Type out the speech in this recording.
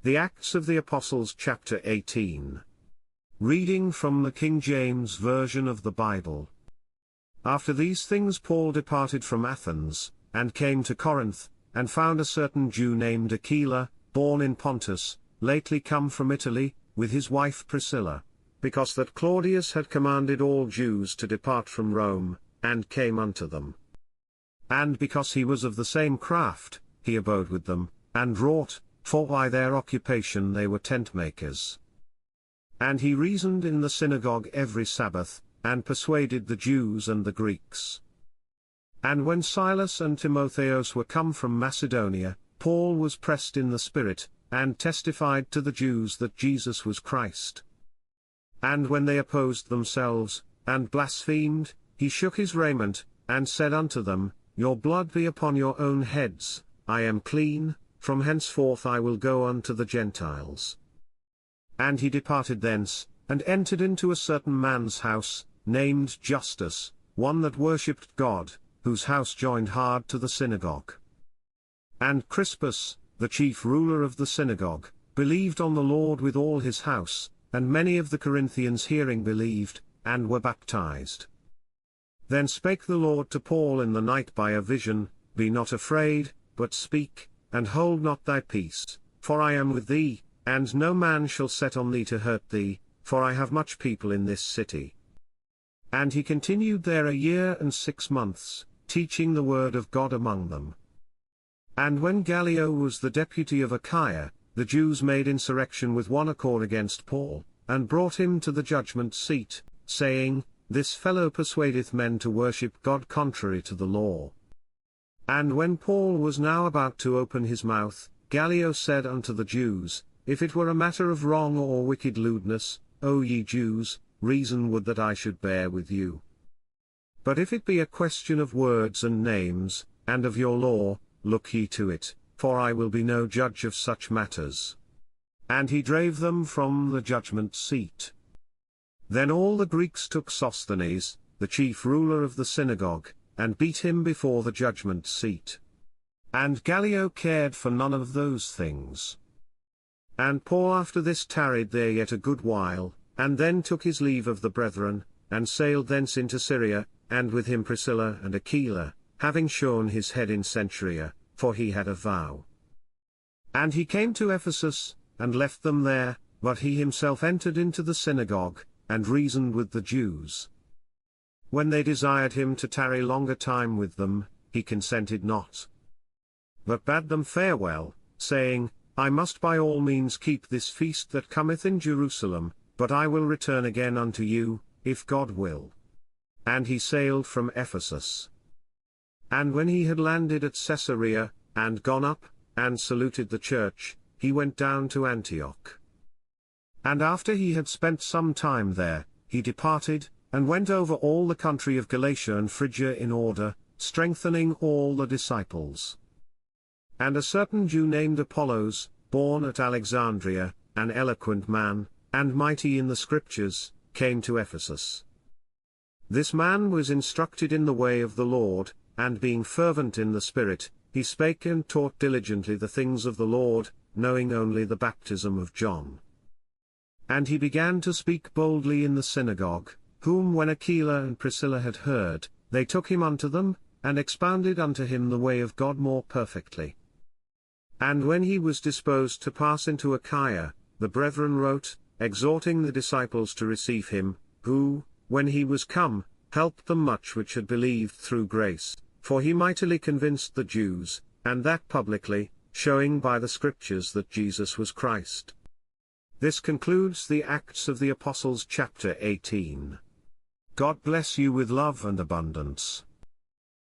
The Acts of the Apostles chapter 18. Reading from the King James Version of the Bible. After these things Paul departed from Athens, and came to Corinth, and found a certain Jew named Aquila, born in Pontus, lately come from Italy, with his wife Priscilla, because that Claudius had commanded all Jews to depart from Rome, and came unto them. And because he was of the same craft, he abode with them, and wrought, for by their occupation they were tentmakers. And he reasoned in the synagogue every Sabbath, and persuaded the Jews and the Greeks. And when Silas and Timotheus were come from Macedonia, Paul was pressed in the Spirit, and testified to the Jews that Jesus was Christ. And when they opposed themselves, and blasphemed, he shook his raiment, and said unto them, Your blood be upon your own heads, I am clean, from henceforth I will go unto the Gentiles. And he departed thence, and entered into a certain man's house, named Justus, one that worshipped God, whose house joined hard to the synagogue. And Crispus, the chief ruler of the synagogue, believed on the Lord with all his house, and many of the Corinthians hearing believed, and were baptized. Then spake the Lord to Paul in the night by a vision, Be not afraid, but speak, and hold not thy peace, for I am with thee, and no man shall set on thee to hurt thee, for I have much people in this city. And he continued there 1 year and 6 months, teaching the word of God among them. And when Gallio was the deputy of Achaia, the Jews made insurrection with one accord against Paul, and brought him to the judgment seat, saying, This fellow persuadeth men to worship God contrary to the law. And when Paul was now about to open his mouth, Gallio said unto the Jews, If it were a matter of wrong or wicked lewdness, O ye Jews, reason would that I should bear with you. But if it be a question of words and names, and of your law, look ye to it, for I will be no judge of such matters. And he drave them from the judgment seat. Then all the Greeks took Sosthenes, the chief ruler of the synagogue, and beat him before the judgment seat. And Gallio cared for none of those things. And Paul after this tarried there yet a good while, and then took his leave of the brethren, and sailed thence into Syria, and with him Priscilla and Aquila, having shorn his head in Cenchrea, for he had a vow. And he came to Ephesus, and left them there, but he himself entered into the synagogue, and reasoned with the Jews. When they desired him to tarry longer time with them, he consented not, but bade them farewell, saying, I must by all means keep this feast that cometh in Jerusalem, but I will return again unto you, if God will. And he sailed from Ephesus. And when he had landed at Caesarea, and gone up, and saluted the church, he went down to Antioch. And after he had spent some time there, he departed, and went over all the country of Galatia and Phrygia in order, strengthening all the disciples. And a certain Jew named Apollos, born at Alexandria, an eloquent man, and mighty in the Scriptures, came to Ephesus. This man was instructed in the way of the Lord, and being fervent in the Spirit, he spake and taught diligently the things of the Lord, knowing only the baptism of John. And he began to speak boldly in the synagogue, whom when Aquila and Priscilla had heard, they took him unto them, and expounded unto him the way of God more perfectly. And when he was disposed to pass into Achaia, the brethren wrote, exhorting the disciples to receive him, who, when he was come, helped them much which had believed through grace, for he mightily convinced the Jews, and that publicly, showing by the Scriptures that Jesus was Christ. This concludes the Acts of the Apostles chapter 18. God bless you with love and abundance.